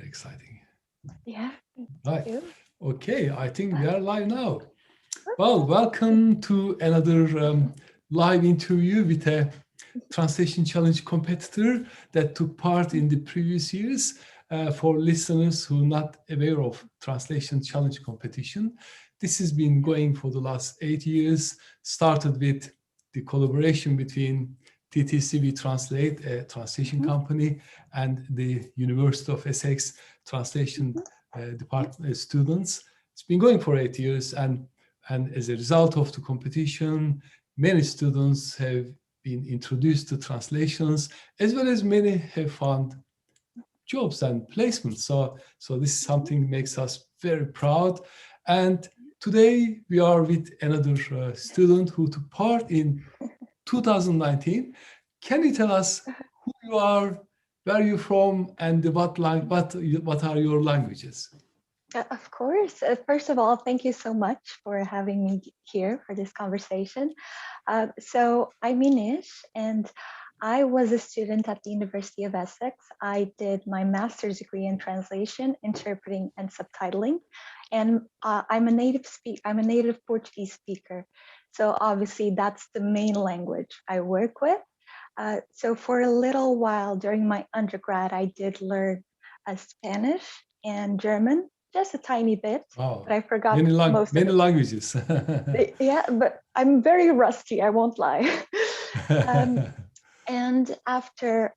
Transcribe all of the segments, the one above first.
exciting. Yeah, Right. thank you. Okay, I think we are live now. Well, welcome to another live interview with a Translation Challenge competitor that took part in the previous years. For listeners who are not aware of Translation Challenge competition, this has been going for the last 8 years, started with the collaboration between TTCV Translate, a translation company, and the University of Essex translation department students. It's been going for 8 years, and as a result of the competition, many students have been introduced to translations, as well as many have found jobs and placements. So this is something makes us very proud. And today we are with another student who took part in 2019. Can you tell us who you are, where you're from, and what are your languages? Of course. First of all, thank you so much for having me here for this conversation. So I'm Inês, and I was a student at the University of Essex. I did my master's degree in translation, interpreting, and subtitling. And I'm a native Portuguese speaker. So obviously that's the main language I work with. So for a little while during my undergrad, I did learn Spanish and German, just a tiny bit, Wow, but I forgot most of many it. languages. Yeah, but I'm very rusty, I won't lie. um, and after,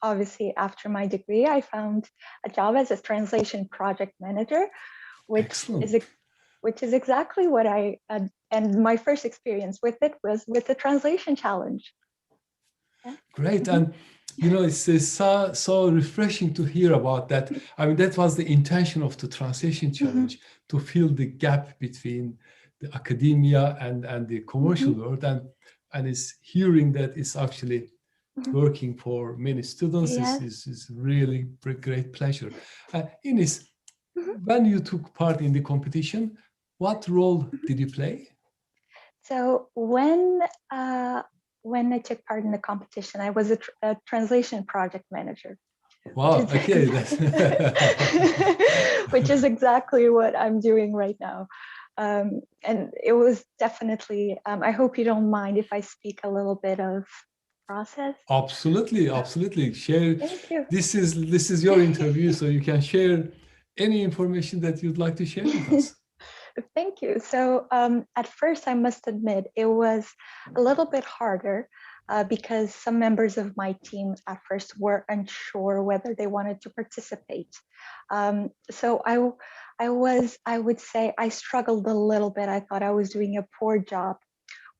obviously, after my degree, I found a job as a translation project manager, which Excellent. is which is exactly what and my first experience with it was with the translation challenge. Yeah. Great. Mhm. And it's so refreshing to hear about that. I mean, that was the intention of the translation Mhm. challenge, to fill the gap between the academia and the commercial Mhm. world. And it's hearing that it's actually Mhm. working for many students Yeah. is really a great pleasure. Ines, Mhm. when you took part in the competition, what role Mhm. did you play? So when I took part in the competition, I was a translation project manager, which Wow, is okay. That's which is exactly what I'm doing right now. And it was definitely. I hope you don't mind if I speak a little bit of process. Absolutely, absolutely. Share. Thank you. This is your interview, so you can share any information that you'd like to share with us. Thank you. So at first, I must admit, it was a little bit harder because some members of my team at first were unsure whether they wanted to participate. So I would say I struggled a little bit. I thought I was doing a poor job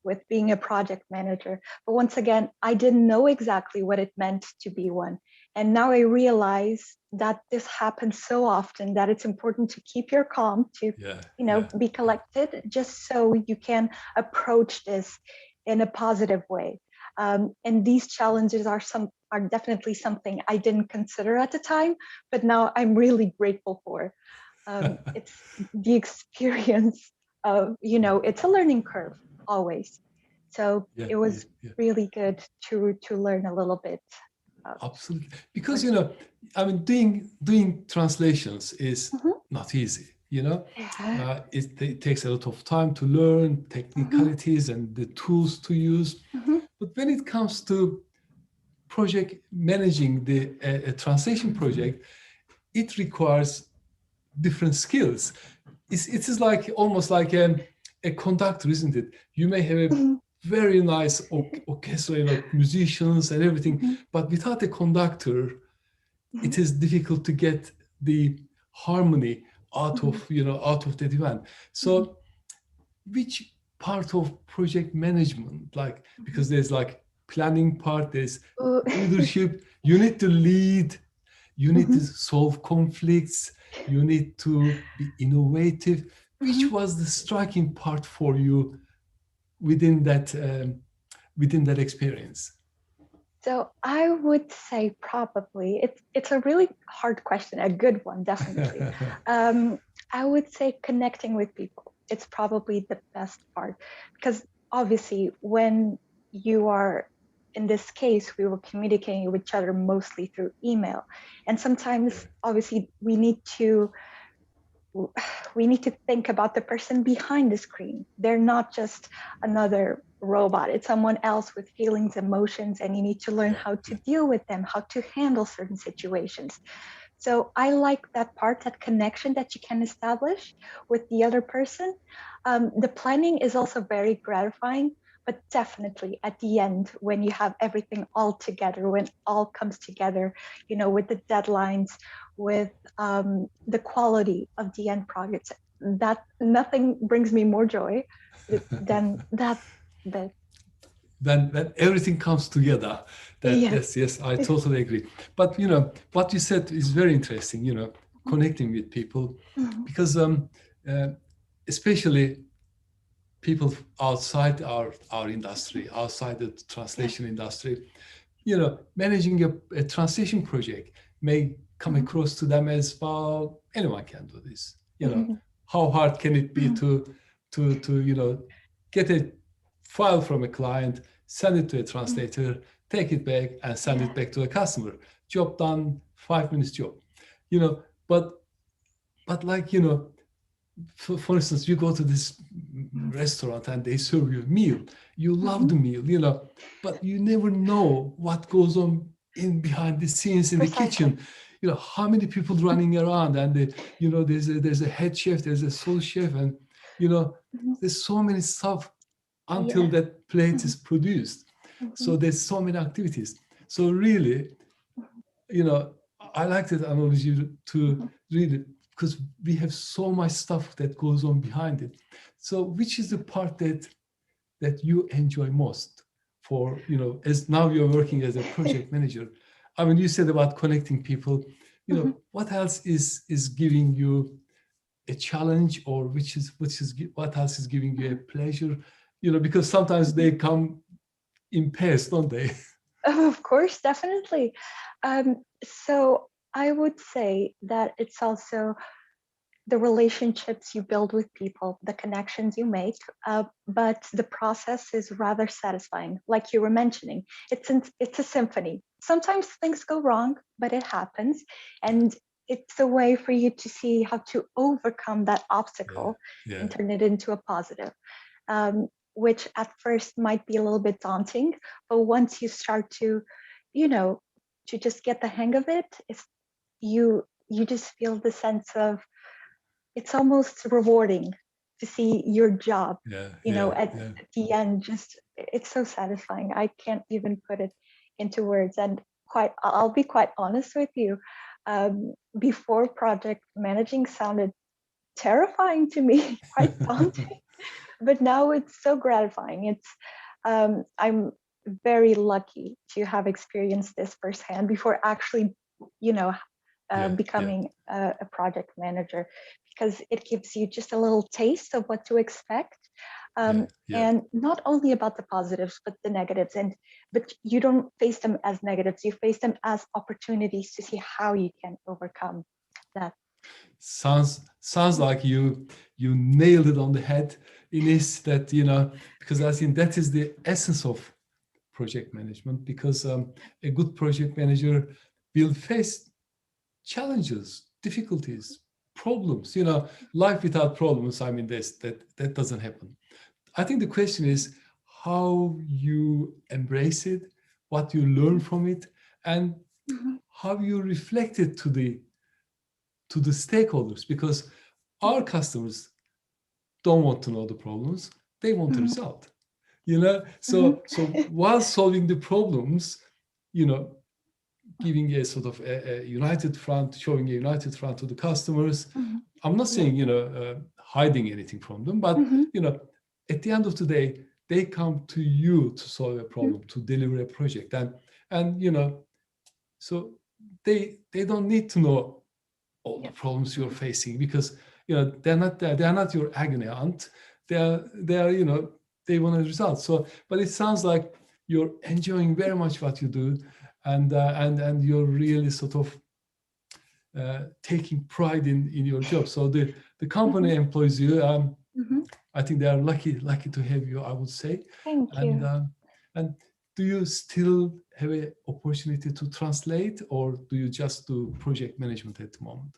with being a project manager. But once again, I didn't know exactly what it meant to be one. And now I realize that this happens so often that it's important to keep your calm, to Yeah, be yeah. collected, just so you can approach this in a positive way. And these challenges are definitely something I didn't consider at the time, but now I'm really grateful for. It's the experience of, it's a learning curve always. So Yeah, it yeah, was yeah. really good to learn a little bit. Absolutely. Because First. I mean, doing translations is Mhm. not easy. Yeah. It takes a lot of time to learn Mhm. technicalities and the tools to use. Mhm. But when it comes to project managing a translation project, it requires different skills. It is like almost like a conductor, isn't it? You may have a Mhm. very nice orchestra, like musicians and everything, Mhm. but without a conductor, Mhm. it is difficult to get the harmony Mhm. out of that event. Mhm. So, which part of project management, like, Mhm. because there's like planning part, there's Oh. leadership, you need to lead, you need to Mhm. solve conflicts, you need to be innovative. Which Mhm. was the striking part for you within that experience? So I would say probably it's a really hard question, a good one, definitely. Um, I would say connecting with people. It's probably the best part because obviously when you are in this case, we were communicating with each other mostly through email. And sometimes, obviously, we need to think about the person behind the screen. They're not just another robot. It's someone else with feelings, emotions, and you need to learn how to deal with them, how to handle certain situations. So I like that part, that connection that you can establish with the other person. The planning is also very gratifying, but definitely at the end, when you have everything all together, when all comes together, with the deadlines, with the quality of the end projects, that nothing brings me more joy than that. When everything comes together, yes, I totally agree. But what you said is very interesting, connecting with people, because especially people outside our industry, outside the translation industry, managing a translation project may come across to them as, well, anyone can do this. How hard can it be to get a file from a client, send it to a translator, take it back and send it back to a customer. Job done, 5 minutes job. But like, for instance, you go to this restaurant and they serve you a meal. You love the meal, but you never know what goes on behind the scenes in the kitchen. How many people running around, and there's a head chef, there's a sous chef, and there's so many stuff until that plate is produced. So there's so many activities. So really, I like that analogy to really, because we have so much stuff that goes on behind it. So which is the part that you enjoy most for, as now you're working as a project manager? I mean, you said about connecting people, what else is giving you a challenge, or what else is giving you a pleasure? Because sometimes they come in pairs, don't they? Of course, definitely. So I would say that it's also the relationships you build with people, the connections you make, but the process is rather satisfying. Like you were mentioning, it's a symphony. Sometimes things go wrong, but it happens, and it's a way for you to see how to overcome that obstacle and turn it into a positive. Which at first might be a little bit daunting, but once you start to, to just get the hang of it, you just feel the sense of, it's almost rewarding to see your job, at the end. Just, it's so satisfying. I can't even put it into words. And I'll be quite honest with you. Before, project managing sounded terrifying to me, quite daunting. But now it's so gratifying. I'm very lucky to have experienced this firsthand before actually, becoming a project manager, because it gives you just a little taste of what to expect. And not only about the positives, but the negatives. But you don't face them as negatives, you face them as opportunities to see how you can overcome that. Sounds like you nailed it on the head, Inês, that, because I think that is the essence of project management, because a good project manager will face challenges, difficulties, problems. Life without problems, I mean, that doesn't happen. I think the question is how you embrace it, what you learn from it, and how you reflect it to the stakeholders, because our customers don't want to know the problems, they want the result. So while solving the problems, giving a sort of a united front, showing a united front to the customers. I'm not saying hiding anything from them, but at the end of the day, they come to you to solve a problem, to deliver a project, and so they don't need to know all the problems you're facing, because they're not your agony aunt. They they want a result. So, but it sounds like you're enjoying very much what you do, and you're really sort of taking pride in your job. So the company employs you. I think they are lucky to have you, I would say. Thank you. And do you still have an opportunity to translate, or do you just do project management at the moment?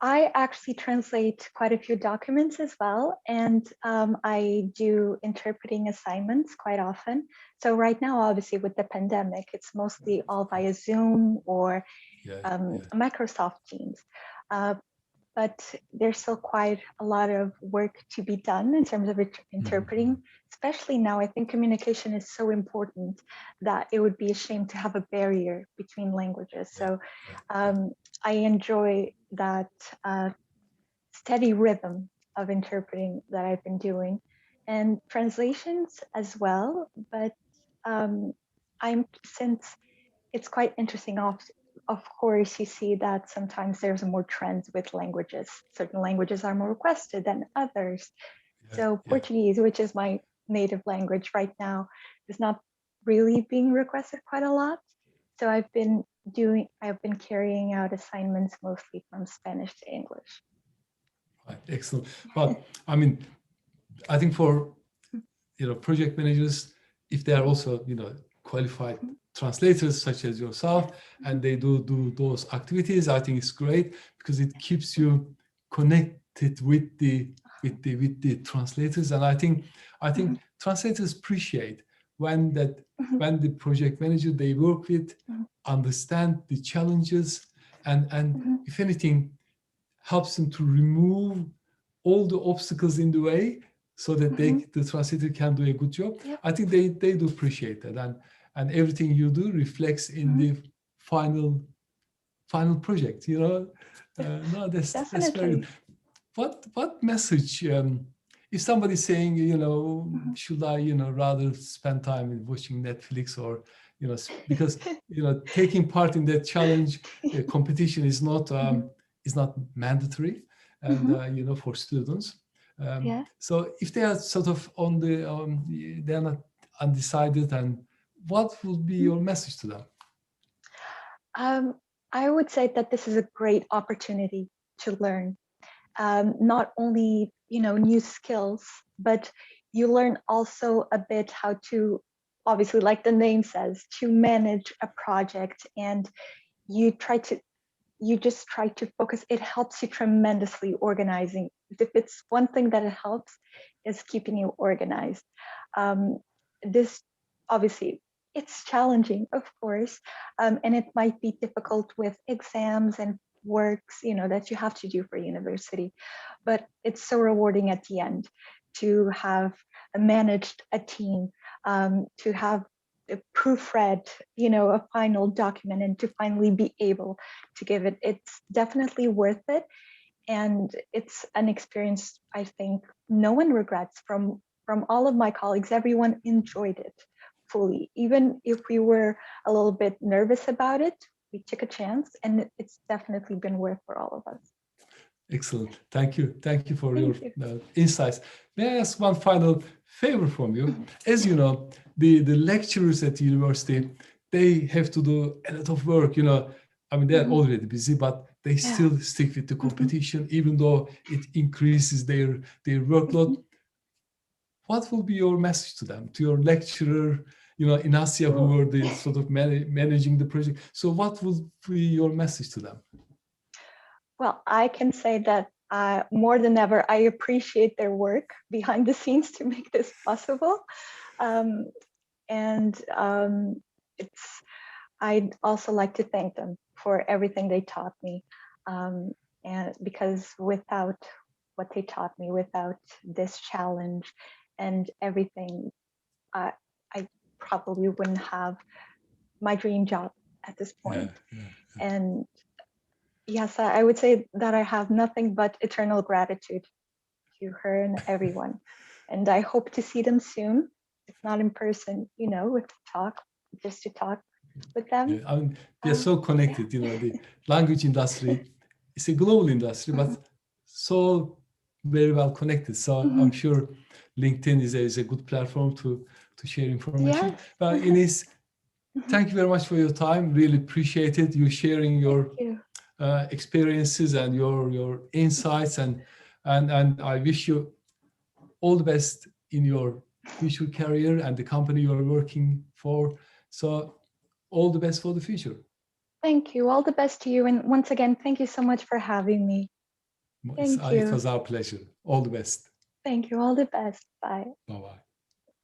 I actually translate quite a few documents as well, and I do interpreting assignments quite often. So right now, obviously with the pandemic, it's mostly all via Zoom or Microsoft Teams. But there's still quite a lot of work to be done in terms of interpreting, especially now. I think communication is so important that it would be a shame to have a barrier between languages. So I enjoy that steady rhythm of interpreting that I've been doing, and translations as well. But since it's quite interesting. Of course, you see that sometimes there's more trends with languages. Certain languages are more requested than others. So Portuguese, which is my native language right now, is not really being requested quite a lot. So I've been carrying out assignments mostly from Spanish to English. Right, excellent. But I mean, I think for project managers, if they are also qualified translators such as yourself, and they do those activities, I think it's great because it keeps you connected with the translators. And I think translators appreciate when the project manager they work with understand the challenges and if anything helps them to remove all the obstacles in the way so that the translator can do a good job. I think they do appreciate that, and everything you do reflects in the final project. No, that's very good. What message? If somebody's saying, should I, rather spend time watching Netflix or, because taking part in that challenge competition is not mandatory, and for students. So if they are sort of on they are not undecided, and what would be your message to them? I would say that this is a great opportunity to learn, not only new skills, but you learn also a bit how to, obviously, like the name says, to manage a project, and you just try to focus. It helps you tremendously organizing. If it's one thing that it helps, is keeping you organized. This obviously it's challenging, of course, and it might be difficult with exams and works, that you have to do for university, but it's so rewarding at the end to have managed a team, to have proofread, a final document, and to finally be able to give it. It's definitely worth it, and it's an experience I think no one regrets. From all of my colleagues, everyone enjoyed it fully. Even if we were a little bit nervous about it, we took a chance, and it's definitely been worth for all of us. Excellent. Thank you for your insights. May I ask one final favor from you? As you know, the lecturers at the university, they have to do a lot of work. I mean, they're already busy, but they still stick with the competition, even though it increases their workload. What will be your message to them, to your lecturer, in Asia, who were the sort of managing the project? So what will be your message to them? Well, I can say that more than ever, I appreciate their work behind the scenes to make this possible. I'd also like to thank them for everything they taught me. And because without what they taught me, without this challenge and everything, I probably wouldn't have my dream job at this point. And yes, I would say that I have nothing but eternal gratitude to her and everyone. And I hope to see them soon, if not in person, just to talk with them. I mean, they're so connected, the language industry is a global industry, but so very well connected. So I'm sure LinkedIn is a good platform to share information. But Inês, thank you very much for your time. Really appreciate it. You sharing your experiences and your insights, and I wish you all the best in your future career and the company you're working for. So all the best for the future. Thank you. All the best to you. And once again, thank you so much for having me. Thank you. It was our pleasure. All the best. Thank you. All the best. Bye. Bye-bye.